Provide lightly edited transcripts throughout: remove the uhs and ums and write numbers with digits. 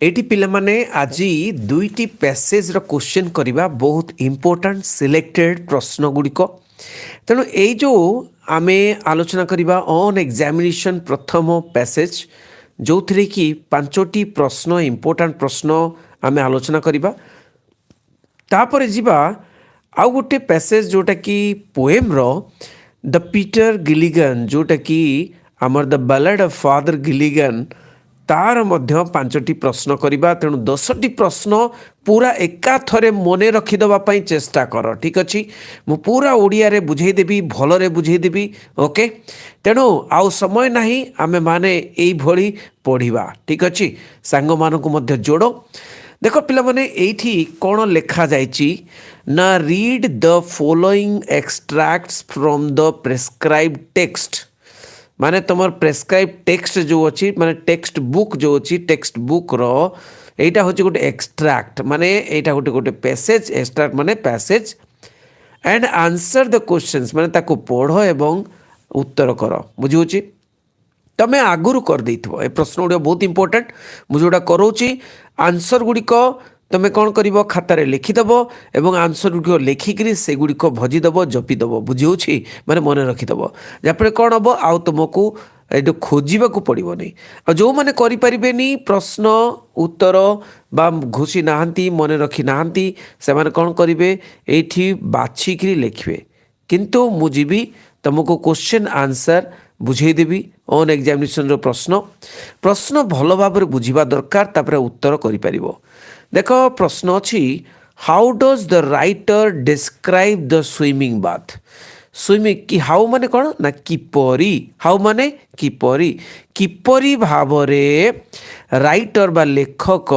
Eighty पिला माने आज दुईटी पैसेज क्वेश्चन करवा बहुत इम्पोर्टाट सिलेक्टेड प्रश्न गुड़िक तेणु ये जो आमे आलोचना करवा ऑन एग्जामिनेशन प्रथम पैसेज जो थी कि पांचटी प्रश्न इम्पोर्टाट प्रश्न आमे आलोचना करवा तापर जीवा आउ गोटे पैसेज जोटा कि पोएम रो द पीटर गिलिगन जोटा कि आमर the ballad of Father Gilligan तार मध्य पांचटी प्रश्न करवा तेणु 10टी प्रश्न पूरा एका थरे मने रखिदेवाई चेष्टा कर ठीक अच्छे मु पूरा ओडिया रे बुझेदेवी भलरे बुझेदेवी ओके तेणु आउ समय नहीं आमे माने एई भली पढ़िबा ठीक अच्छे सांग मानकु मध्य जोड़ देख पिला माने एठी कौन लेखा जाइछि ना read the following extracts from the prescribed text माने तुम प्रेस्क्राइब टेक्स्ट जो अच्छी माने टेक्स्ट बुक जो अच्छी टेक्स्ट बुक रो एटा होची गोटे एक्सट्रैक्ट माने एटा गोटे गोटे पैसेज एक्सट्रैक्ट माने passage and answer the questions माने ताको पढ़ एवं उत्तर कर बुझी तमें आगुरी कर देइथबो ए प्रश्न गुड़ा बहुत इंपोर्टेंट मुझे जोड़ा करोची आंसर गुड़िक तुम कौन कर खातार लिखिदेव और आंसर गुड़िक लिखिकी से गुड़िक भजिदेव जपिदेव बुझी माने मन रखिदेव जहाँफल कौन हम आउ तुमको ये खोजा पड़ो नहीं आ जो मैंने करें प्रश्न उत्तर बा घोषी नहांती मन रखी नहांती से माने कौन करेंगे ये बाछिकी लिखे किंतु मुझी तुमको क्वेश्चन आंसर बुझेदेवी ऑन एग्जामिनेशन प्रश्न प्रश्न भल भाव बुझा दरकार तापर उत्तर करिपारिबो देख प्रश्न अच्छी how does the writer describe the swimming bath swimming कि हाउ माने कौन ना किपरी हाउ माने किपरी किपरी भावरे राइटर बा लेखक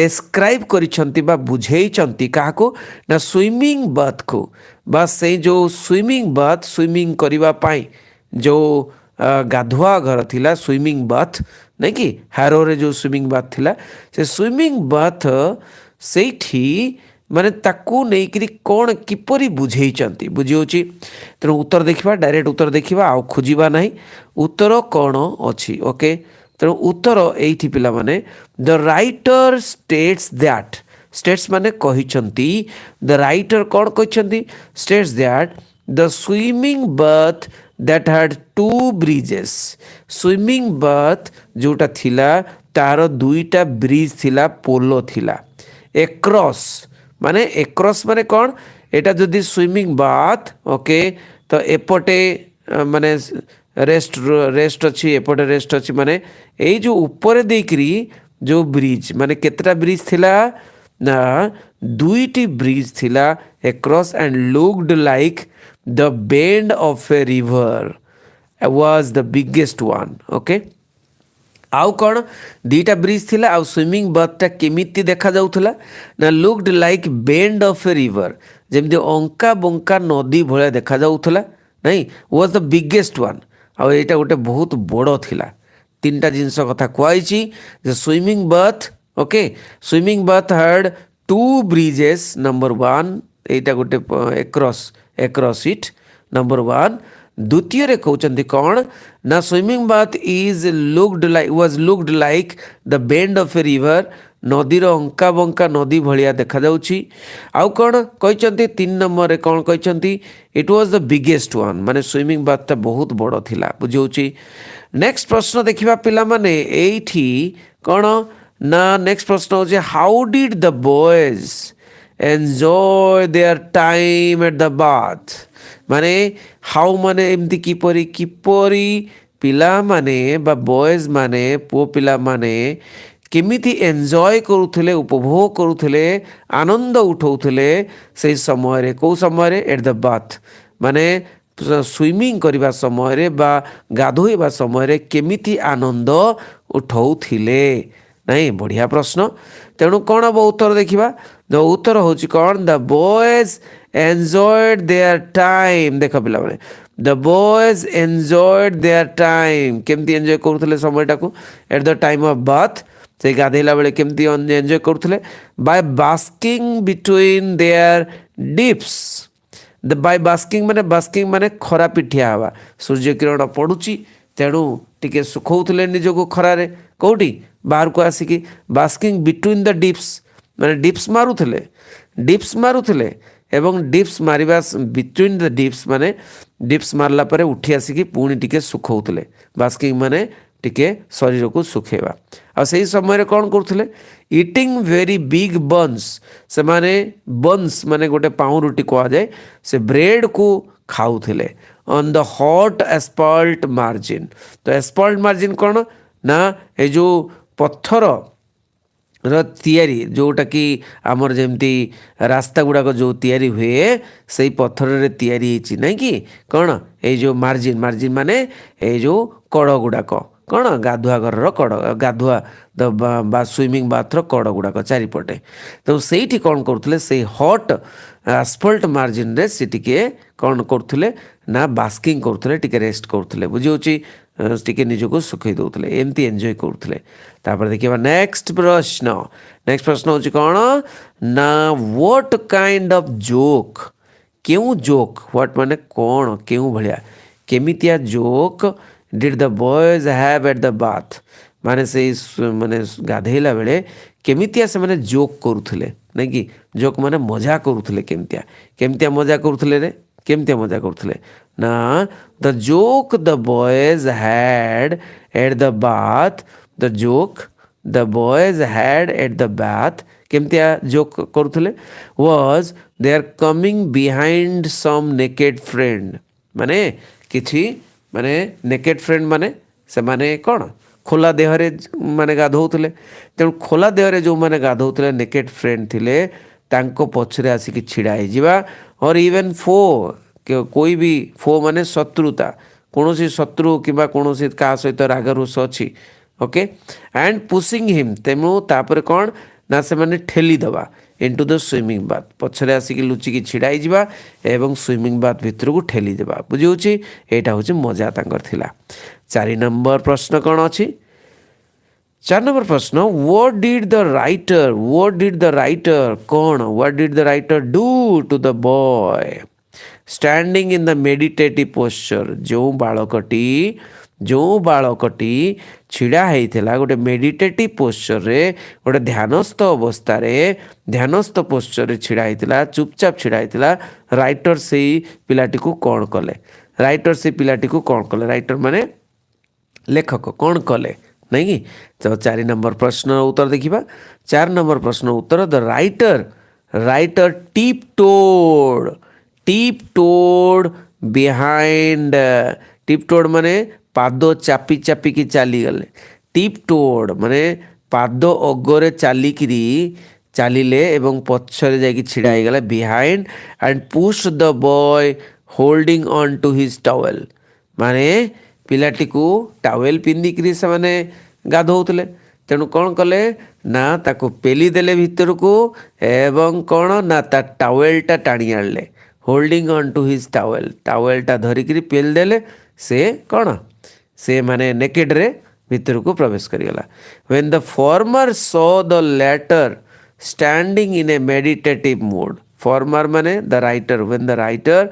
डिस्क्राइब करिसंती बा बुझेइचंती काहाको ना स्विमिंग बाथ को बा से जो स्विमिंग बाथ स्विमिंग करिवा पाई जो गाधुआ घर थिला स्विमिंग बाथ नहीं कि हारो रे जो स्विमिंग बाथ थिला से स्विमिंग बाथ सेठी माने ताकू नहीं करी कौन किपरि बुझेइचंती बुझियोची तेणु उत्तर देखिबा डायरेक्ट उत्तर देखिबा आ खोजिबा नहीं उत्तर कौन अच्छी ओके तेणु उत्तर एठी पिला माने the writer states that states माने कहिचंती द राइटर कौन कहिचंती states that the swimming bath that had two bridges swimming bath जोटा थिला तार दुईटा ब्रिज थिला पोलो थिला एक्रॉस माने कौन एटा जदि स्विमिंग बाथ ओके तो एपटे माने रेस्ट अच्छी एपटे रेस्ट अच्छी माने ए जो ऊपर देकरी जो ब्रिज माने केतटा ब्रिज थिला ना दुईटी ब्रिज थिला across and looked like the bend of a river was the biggest one okay आउ कौन दीटा ब्रिज थिला आउ स्विमिंग बाथटा केमिति देखा जाउथला ना looked like bend of a river जेमति अंका बंका नदी भलिया देखा जाउथला नहीं वाज द बिगेस्ट वन आउ एटा गोटे बहुत बड़ थिला तीनटा जिंस कथा कहैछि जे swimming bath okay swimming bath had two bridges number 1 एटा गोटे across it number 1 द्वितीय रे कहउचंती कौन ना swimming bath was looked like the bend of a river नदीर अंका बंका नदी भलिया देखा जाउची आउ कौन कहचंती 3 नंबर रे कौन कहचंती it was the biggest one माने स्विमिंग बाथ ता बहुत बड़ थिला बुझौची नेक्स्ट प्रश्न देखिबा पिला माने एठी कौन ना नेक्स्ट प्रश्न हो जे how did the boys enjoy their time at the bath माने हाउ माने एमती किपरी किपरी पिला माने बा बॉयज माने पो पिला माने केमिति एन्जॉय करुथले उपभोग करुथले आनंद उठाउथले से समय रे को समय रे एट द बाथ माने स्विमिंग करबा समय रे बा गाधोइबा समय रे केमिति आनंद उठाउथिले नहीं बढ़िया प्रश्न तेणु कौन हम उत्तर देखा द उत्तर हूँ कौन the boys enjoyed their time देख पिला the boys enjoyed their time केमती एन्जॉय करुले समयटा को at the time of bath से गाधेला बेले केमती एन्जॉय करुले by basking between their dips by basking माने खरा पिठिया हवा सूर्य किरण पड़ुची तेणु टिके सुखौले निजको खरारे कौटी बाहर को आसिकी बास्किंग बिटवीन द डिप्स माने डिप्स मारुଥିଲେ ଏବଂ डिप्स मारिबा बिटवीन द डिप्स माने डिप्स मारला परे उठी आसिकी पुणी टिके सुखौଥିଲେ बास्किंग माने टिके शरीर को सुखेबा आ सही समय कौन करुଥିଲେ इटिंग वेरी बिग बन्स से माने बन्स माने गोटे पाउरुटी कह जाए से ब्रेड को खाऊଥିଲେ ऑन द हॉट एस्फल्ट मार्जिन तो एस्फल्ट मार्जिन कौन ना ए जो पत्थर रि जोटा कि आमर जमती रास्ता गुड़ाक जो तैयारी हुए से पत्थर रे तैयारी नहीं कि कौन ये जो मार्जिन मार्जिन माने ये जो कड़ गुड़ाक कौन गाधुआ घर कड़ गाधुआ बा स्विमिंग बाथर कड़ गुड़ाक चारिपटे तो सही कौन करुले से हट आसफल्ट मार्जिन रे से टिके कौन करुले ना बास्किंग करुले टिके रेस्ट करुले बुझी टिके निजको सुखई दौले एमती एंजॉय करुले तापर देखिए नेक्स्ट प्रश्न हूँ कौन ना व्हाट काइंड ऑफ जोक क्यों जोक व्हाट माने कौन क्यों भलिया केमितिया joke did the boys have at the bath माने से माने गाधेला बेले केमितिया से माने जोक करुले नहीं कि जोक माने मजा करुले केमितिया मजा करुले रे केमती मजा करुले ना the joke the boys had at the bath the joke the boys had at the bath केमतिया जोक करुले was they are coming behind some naked friend माने किछि माने नेकेड फ्रेंड माने से माने कौन खोला देहरे माने गाधौले तेणु खोला देहरे जो माने गाधौले नेकेड फ्रेंड थिले तांको पछरे आसिकी छिड़ा हो जिबा और इवन फो कोई भी फो माने शत्रुता कौन शत्रु कि कौन क्या सहित राग रोष अच्छी ओके एंड पुशिंग हिम तेणु तापर कौन ना से माने ठेली दबा इनटू द स्विमिंग बाथ पछरे आसिकी लुचिकी छिड़ा हो एवं स्विमिंग बाथ भितर को ठेली देबा बुझी एटा हूँ मजा तांकर थिला 4 नंबर प्रश्न कौन अच्छी 4 नंबर प्रश्न व्हाट डिड द राइटर कौन what did the writer do to the boy standing in the meditative posture जो बालकटी छिड़ा होता गोटे मेडिटेटिव पोस्चर रे गोटे ध्यानस्थ अवस्था ध्यानस्थ पोस्चर रे छिड़ा होता चुपचाप छिड़ा होता राइटर से पिलाटी को कौन कले राइटर माने लेखक कौन कले नहीं कि तो 4 नंबर प्रश्न उत्तर देखिबा 4 नंबर प्रश्न उत्तर the writer tiptoed behind tiptoed माने पाद चापी चापी की चली गले टिप टोड माने पाद अगरे चलिकी चलिले एवं पछरे जाकि छिड़ा हो गला behind and push the boy holding on to his towel माने पिलाटी को टावेल पिंधिकी से माने गाधौले तेणु कौन कले ना ताको पेली देले भितर को एवं कौन ना ता टावेलटा टाणी आनले होल्डिंग ऑन टू हिज टावेलटा धरिकी पेल देले से कौन से माने नेकेड रे भितर को प्रवेश करिगला when the former saw the latter standing in a meditative mode former माने the writer when the writer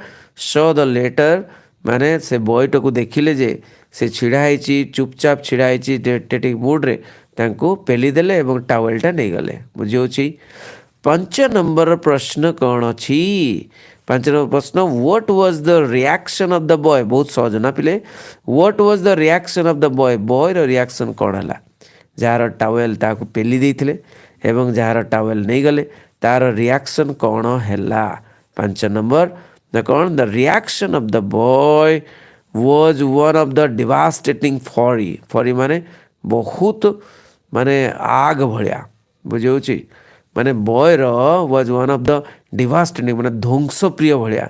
saw the latter माने से बॉयट को देखिले जे से छिड़ा है चुपचाप छिड़ा है मेडिटेटिव मूड रे तांको पेली देले एवं टावेलटा नहीं गले बुझी 5 नंबर प्रश्न कौन अच्छी 5 नंबर प्रश्न what was the reaction of the boy बहुत सहज ना पिले what was the reaction of the boy रो रिएक्शन कौन है जार टावेल ताको पेली देइथिले एवं जार टावेल नहीं गले तार रिएक्शन कौन है 5 नंबर द कौन the reaction of the boy was one of the devastating fori माने बहुत माने आग भलिया बुझे माने boy was one of the devastating माने ध्वंस प्रिय भलिया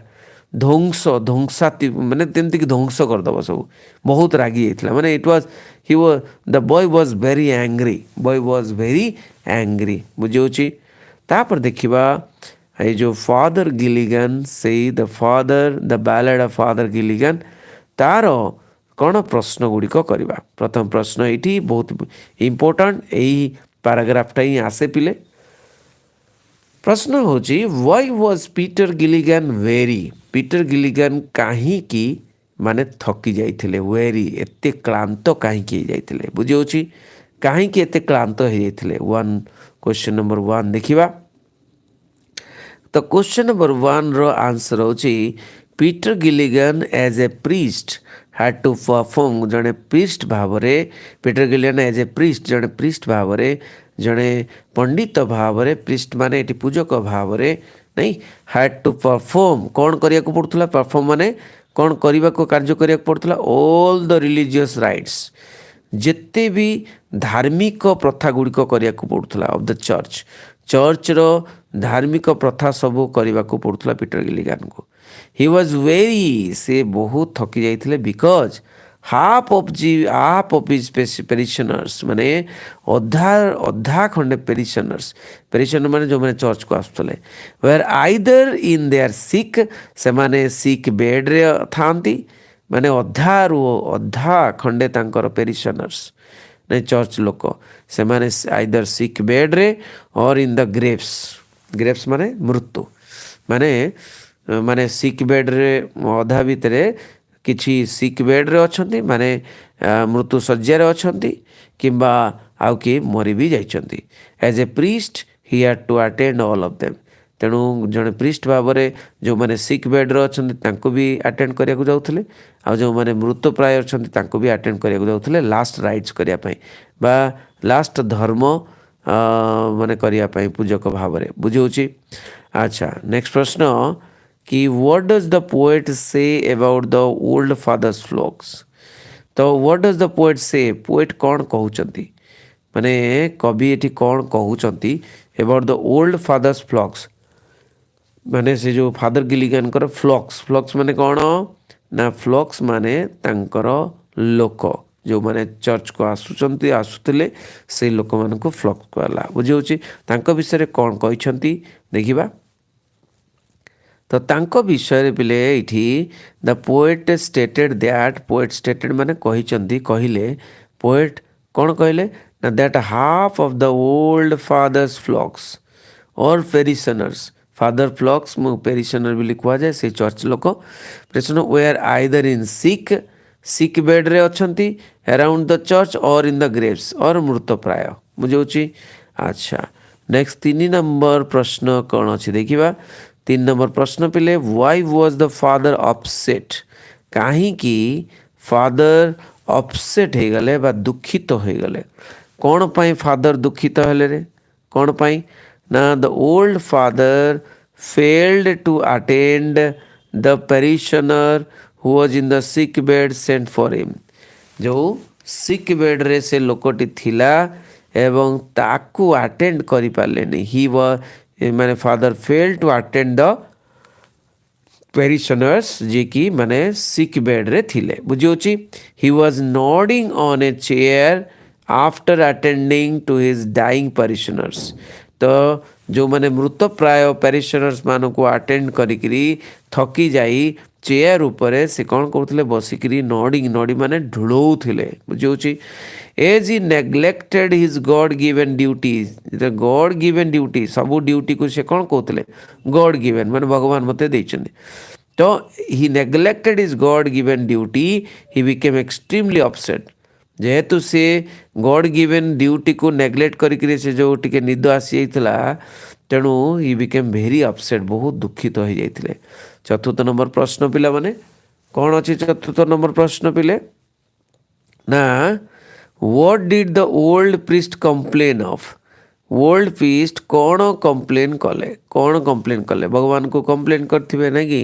ध्वंसाती माने तेमती कि ध्वंस करदब सब बहुत रागी जाइथिला माने it was he was the boy was very angry बुझे तापर देखिबा ये जो फादर गिलिगन से the ballad of Father Gilligan तार कौन प्रश्न गुड़िक करवा प्रथम प्रश्न ये बहुत इम्पोर्टेंट यही पैराग्राफटा ही आसे पिले प्रश्न हूँ व्हाई वाज पीटर गिलिगन कहीं माने थकी जाइथिले वेरी एते क्लांत कहीं जाइथिले बुझी କାହିଁକି ଏତେ କ୍ଳାନ୍ତ ହେଇଯାଇଥିଲେ? କ୍ୱେଶ୍ଚନ୍ ନମ୍ବର 1 ଦେଖିବା। ତ କ୍ୱେଶ୍ଚନ୍ ନମ୍ବର 1ର ଆନ୍ସର ହେଉଛି Peter Gilligan as a priest had to perform, ଜଣେ ପ୍ରିଷ୍ଟ ଭାବରେ, Peter Gilligan as a priest, ଜଣେ ପ୍ରିଷ୍ଟ ଭାବରେ, ଜଣେ ପଣ୍ଡିତ ଭାବରେ, ପ୍ରିଷ୍ଟ ମାନେ ଏଠି ପୂଜକ ଭାବରେ ନାଇଁ, ହ୍ୟାଡ୍ ଟୁ ପରଫର୍ମ, କ'ଣ କରିବାକୁ ପଡ଼ୁଥିଲା? ପରଫର୍ମ ମାନେ କ'ଣ କରିବାକୁ, କାର୍ଯ୍ୟ କରିବାକୁ ପଡ଼ୁଥିଲା? ଅଲ୍ ଦ ରିଲିଜିୟସ୍ ରାଇଟ୍ସ, ଯେତେ ବି ଧାର୍ମିକ ପ୍ରଥା ଗୁଡ଼ିକ କରିବାକୁ ପଡ଼ୁଥିଲା ଅଫ୍ ଦ ଚର୍ଚ୍ଚର ଧାର୍ମିକ ପ୍ରଥା ସବୁ କରିବାକୁ ପଡ଼ୁଥିଲା ପିଟର ଗିଲିଗାନଙ୍କୁ। ହି ୱାଜ୍ ଭେରି, ସେ ବହୁତ ଥକି ଯାଇଥିଲେ, ବିକଜ୍ ହାଫ୍ ଅଫ୍ ହିଜ୍ ପେରିସନର୍ସ, ମାନେ ଅଧା ଖଣ୍ଡେ ପେରିସନର ମାନେ ଯେଉଁମାନେ ଚର୍ଚ୍ଚକୁ ଆସୁଥିଲେ, were either in there Sikh, ସେମାନେ ସିକ୍ ବେଡ଼୍ରେ ଥାଆନ୍ତି, ମାନେ ଅଧା ଖଣ୍ଡେ ତାଙ୍କର ପେରିସନର୍ସ ନାଇଁ ଚର୍ଚ୍ଚ ଲୋକ, ସେମାନେ ଆଇଦର ସିକ୍ ବେଡ଼୍ରେ ଅର୍ ଇନ୍ ଦ ଗ୍ରେଭ୍ସ ମାନେ ମୃତ୍ୟୁ, ମାନେ ସିକ୍ ବେଡ଼୍ରେ ଅଧା ଭିତରେ କିଛି ସିକ୍ ବେଡ଼୍ରେ ଅଛନ୍ତି, ମାନେ ମୃତ୍ୟୁ ଶଯ୍ୟାରେ ଅଛନ୍ତି, କିମ୍ବା ଆଉ କିଏ ମରି ବି ଯାଇଛନ୍ତି। As a priest he had to attend all of them, ତେଣୁ ଜଣେ ପ୍ରିଷ୍ଟ ଭାବରେ ଯେଉଁମାନେ ସିକ୍ ବେଡ଼୍ରେ ଅଛନ୍ତି ତାଙ୍କୁ ବି ଆଟେଣ୍ଡ କରିବାକୁ ଯାଉଥିଲେ, ଆଉ ଯେଉଁମାନେ ମୃତପ୍ରାୟ ଅଛନ୍ତି ତାଙ୍କୁ ବି ଆଟେଣ୍ଡ କରିବାକୁ ଯାଉଥିଲେ, ଲାଷ୍ଟ ରାଇଟ୍ସ କରିବା ପାଇଁ ବା ଲାଷ୍ଟ ଧର୍ମ ମାନେ କରିବା ପାଇଁ ପୂଜକ ଭାବରେ। ବୁଝାଉଛି? ଆଚ୍ଛା, ନେକ୍ସଟ ପ୍ରଶ୍ନ କି ହ୍ୱାଟ୍ ଡଜ୍ ଦ ପୋଏଟ୍ ସେ about the old father's flux? ତ ହ୍ୱାଟ୍ ଡଜ୍ ଦ ପୋଏଟ୍ ସେ, ପୋଏଟ୍ କ'ଣ କହୁଛନ୍ତି, ମାନେ କବି ଏଠି କ'ଣ କହୁଛନ୍ତି about the old father's flux, ମାନେ ସେ ଯେଉଁ ଫାଦର ଗିଲିଗାନଙ୍କର ଫ୍ଲକ୍ସ ମାନେ କ'ଣ ନା, ଫ୍ଲକ୍ସ ମାନେ ତାଙ୍କର ଲୋକ, ଯେଉଁମାନେ ଚର୍ଚ୍ଚକୁ ଆସୁଥିଲେ ସେଇ ଲୋକମାନଙ୍କୁ ଫ୍ଲକ୍ସ କୁହାଗଲା। ବୁଝିହେଉଛି? ତାଙ୍କ ବିଷୟରେ କ'ଣ କହିଛନ୍ତି ଦେଖିବା। ତ ତାଙ୍କ ବିଷୟରେ ପିଲେ ଏଇଠି the poet stated that, poet stated ମାନେ କହିଲେ, ପୋଏଟ୍ କ'ଣ କହିଲେ ନା, that half of the old father's flocks or parishioners, father flocks parishioner ବୋଲି କୁହାଯାଏ, ସେ ଚର୍ଚ୍ଚ ଲୋକ, parishioner were either in sick ବେଡ଼୍ରେ ଅଛନ୍ତି, around the church or in the graves or ମୃତପ୍ରାୟ। ବୁଝାଉଛି? ଆଚ୍ଛା, ନେକ୍ସଟ 3 ନମ୍ବର ପ୍ରଶ୍ନ କ'ଣ ଅଛି ଦେଖିବା। 3 ନମ୍ବର ପ୍ରଶ୍ନ ପିଲେ, why was the father upset, କାହିଁକି ଫାଦର ଅପସେଟ୍ ହେଇଗଲେ ବା ଦୁଃଖିତ ହେଇଗଲେ? କ'ଣ ପାଇଁ ଫାଦର ଦୁଃଖିତ ହେଲେ ରେ? କ'ଣ ପାଇଁ ନା, ଦ old father felt two attend the parishioner who was in the sick bed sent for him, ଯେଉଁ ସିକ୍ ବେଡ଼୍ରେ ସେ ଲୋକଟି ଥିଲା ଏବଂ ତାକୁ ଆଟେଣ୍ଡ କରିପାରିଲେନି। ମାନେ father fail to attend the parishioners, ଯିଏକି ମାନେ ସିକ୍ ବେଡ଼୍ରେ ଥିଲେ। ବୁଝିହେଉଛି? He was nodding on a chair after attending to his dying parishioners, ତ ଯେଉଁମାନେ ମୃତପ୍ରାୟ ପ୍ୟାରିସନର୍ସ ମାନଙ୍କୁ ଆଟେଣ୍ଡ କରିକିରି ଥକି ଯାଇ ଚେୟାର ଉପରେ ସେ କ'ଣ କରୁଥିଲେ, ବସିକିରି ନଡ଼ି ମାନେ ଢୁଳଉଥିଲେ। ବୁଝିହେଉଛି? ଏଜ୍ ହି ନେଗ୍ଲେକ୍ଟେଡ୍ ହିଜ୍ ଗଡ୍ ଗିଭେନ୍ ଡ୍ୟୁଟି, ଗଡ୍ ଗିଭେନ୍ ଡ୍ୟୁଟି, ସବୁ ଡ୍ୟୁଟିକୁ ସେ କ'ଣ କହୁଥିଲେ, ଗଡ୍ ଗିଭେନ୍ ମାନେ ଭଗବାନ ମୋତେ ଦେଇଛନ୍ତି। ତ ହି ନେଗ୍ଲେକ୍ଟେଡ୍ ହିଜ୍ ଗଡ୍ ଗିଭେନ୍ ଡ୍ୟୁଟି, ହି ବିକେମ୍ ଏକ୍ସଟ୍ରିମଲି ଅପସେଟ୍, ଯେହେତୁ ସେ ଗଡ୍ ଗିଭେନ୍ ଡ୍ୟୁଟିକୁ ନେଗ୍ଲେକ୍ଟ କରିକିରି ସେ ଯେଉଁ ଟିକେ ନିଦ ଆସିଯାଇଥିଲା, ତେଣୁ ହି ବିକେମ୍ ଭେରି ଅପସେଟ୍, ବହୁତ ଦୁଃଖିତ ହୋଇଯାଇଥିଲେ। 4th ନମ୍ବର ପ୍ରଶ୍ନ ପିଲାମାନେ କ'ଣ ଅଛି? 4th ନମ୍ବର ପ୍ରଶ୍ନ ପିଲେ ନା, what did the old priest complain of, old priest କ'ଣ କମ୍ପ୍ଲେନ୍ କଲେ? ଭଗବାନଙ୍କୁ କମ୍ପ୍ଲେନ୍ କରିଥିବେ ନାଇଁ କି?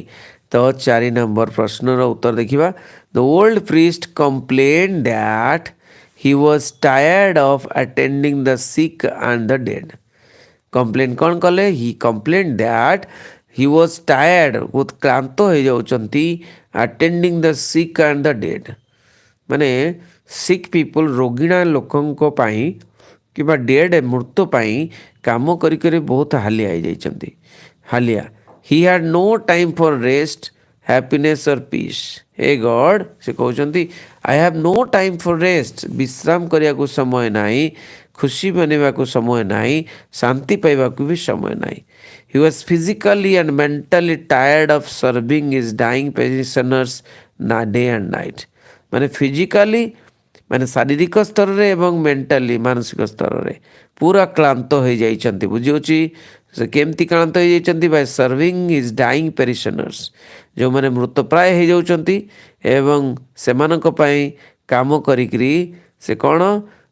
ତ 4 ନମ୍ବର ପ୍ରଶ୍ନର ଉତ୍ତର ଦେଖିବା। The old priest complain that he was tired of attending the sick and the dead. Complain କ'ଣ କଲେ? He complain that he was tired, ବହୁତ କ୍ଳାନ୍ତ ହେଇଯାଉଛନ୍ତି, attending the sick and the dead, ମାନେ ସିକ୍ ପିପୁଲ୍, ରୋଗୀଣା ଲୋକଙ୍କ ପାଇଁ କିମ୍ବା ଡେଡ୍ ମୃତ ପାଇଁ କାମ କରି ବହୁତ ହାଲିଆ ହେଇଯାଇଛନ୍ତି। He had no time for rest, happiness or peace. ହେ ଗଡ୍, ସେ କହୁଛନ୍ତି I have no time for rest, ବିଶ୍ରାମ କରିବାକୁ ସମୟ ନାହିଁ, ଖୁସି ବନେଇବାକୁ ସମୟ ନାହିଁ, ଶାନ୍ତି ପାଇବାକୁ ବି ସମୟ ନାହିଁ। He was physically and mentally tired of serving his dying parishioners day and night, ମାନେ ଫିଜିକାଲି ମାନେ ଶାରୀରିକ ସ୍ତରରେ ଏବଂ ମେଣ୍ଟାଲି ମାନସିକ ସ୍ତରରେ ପୁରା କ୍ଳାନ୍ତ ହୋଇଯାଇଛନ୍ତି। ବୁଝିହେଉଛି ସେ କେମିତି କ୍ଳାନ୍ତ ହୋଇଯାଇଛନ୍ତି? ବାଇ ସର୍ଭିଂ ଇଜ୍ ଡାଇଂ ପେରିସନର୍ସ, ଯେଉଁମାନେ ମୃତପ୍ରାୟ ହୋଇଯାଉଛନ୍ତି ଏବଂ ସେମାନଙ୍କ ପାଇଁ କାମ କରିକିରି ସେ କ'ଣ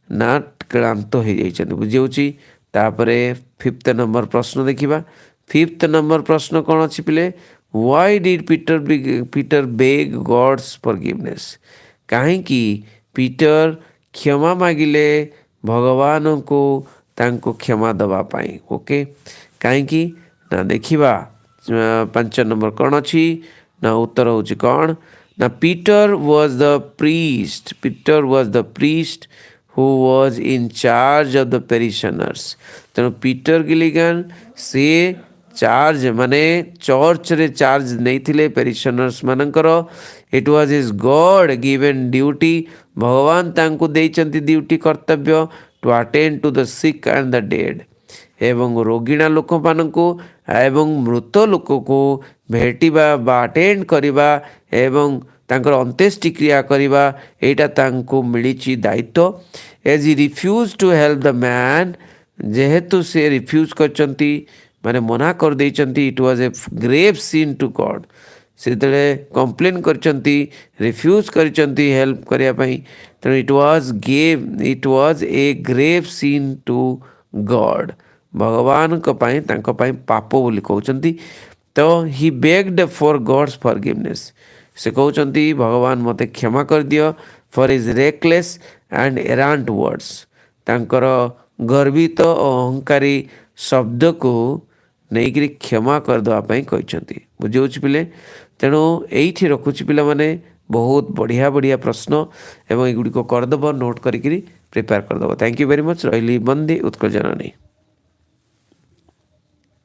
ନା କ୍ଳାନ୍ତ ହୋଇଯାଇଛନ୍ତି। ବୁଝିହେଉଛି। ତାପରେ 5th ନମ୍ବର ପ୍ରଶ୍ନ ଦେଖିବା। 5th ନମ୍ବର ପ୍ରଶ୍ନ କ'ଣ ଅଛି ପିଲେ? Why did Peter beg God's forgiveness? କାହିଁକି ପିଟର କ୍ଷମା ମାଗିଲେ ଭଗବାନଙ୍କୁ ତାଙ୍କୁ କ୍ଷମା ଦେବା ପାଇଁ? ଓକେ, କାହିଁକି ନା ଦେଖିବା 5 ନମ୍ବର କ'ଣ ଅଛି ନା ଉତ୍ତର ହେଉଛି କ'ଣ ନା Peter was the priest who was in charge of the parishioners। ତେଣୁ ପିଟର ଗିଲିଗାନ ସେ ଚାର୍ଜ ମାନେ ଚର୍ଚ୍ଚରେ ଚାର୍ଜ ନେଇଥିଲେ ପେରିସନର୍ସ ମାନଙ୍କର। It was his god given duty, ଭଗବାନ ତାଙ୍କୁ ଦେଇଛନ୍ତି ଡ୍ୟୁଟି କର୍ତ୍ତବ୍ୟ to attend to the sick and the dead, ଏବଂ ରୋଗୀଣା ଲୋକମାନଙ୍କୁ ଏବଂ ମୃତ ଲୋକକୁ ଭେଟିବା ବା ଆଟେଣ୍ଡ କରିବା ଏବଂ ତାଙ୍କର ଅନ୍त्यେଷ୍ଟିକ୍ରିୟା କରିବା, ଏଇଟା ତାଙ୍କୁ ମିଳିଛି ଦାୟିତ୍ୱ। As he refuse to help the man, ଯେହେତୁ ସେ ରିଫ୍ୟୁଜ୍ କରିଛନ୍ତି ମାନେ ମନା କରିଦେଇଛନ୍ତି, it was a grave sin to God. ସେତେବେଳେ କମ୍ପ୍ଲେନ୍ କରିଛନ୍ତି, ରିଫ୍ୟୁଜ୍ କରିଛନ୍ତି ହେଲ୍ପ କରିବା ପାଇଁ, ତେଣୁ it was a grave sin to God, ଭଗବାନଙ୍କ ପାଇଁ ତାଙ୍କ ପାଇଁ ପାପ ବୋଲି କହୁଛନ୍ତି। ତ ହି ବେଗ୍ଡ ଫର୍ ଗଡ୍ସ ଫରଗିଭନେସ୍, ସେ କହୁଛନ୍ତି ଭଗବାନ ମୋତେ କ୍ଷମା କରିଦିଅ ଫର୍ ହିଜ୍ ରେକଲେସ୍ ଆଣ୍ଡ ଏରାଣ୍ଟ ୱାର୍ଡସ୍, ତାଙ୍କର ଗର୍ବିତ ଓ ଅହଙ୍କାରୀ ଶବ୍ଦକୁ ନେଇକରି କ୍ଷମା କରିଦେବା ପାଇଁ କହିଛନ୍ତି। ବୁଝିହେଉଛି ପିଲେ? ତେଣୁ ଏଇଠି ରଖୁଛି ପିଲାମାନେ ବହୁତ ବଢ଼ିଆ ବଢ଼ିଆ ପ୍ରଶ୍ନ ଏବଂ ଏଗୁଡ଼ିକ କରିଦେବ, ନୋଟ୍ କରିକିରି ପ୍ରିପେୟାର କରିଦେବ। Thank you very much. ରହିଲି। ବନ୍ଦେ ଉତ୍କଳ ଜନନୀ।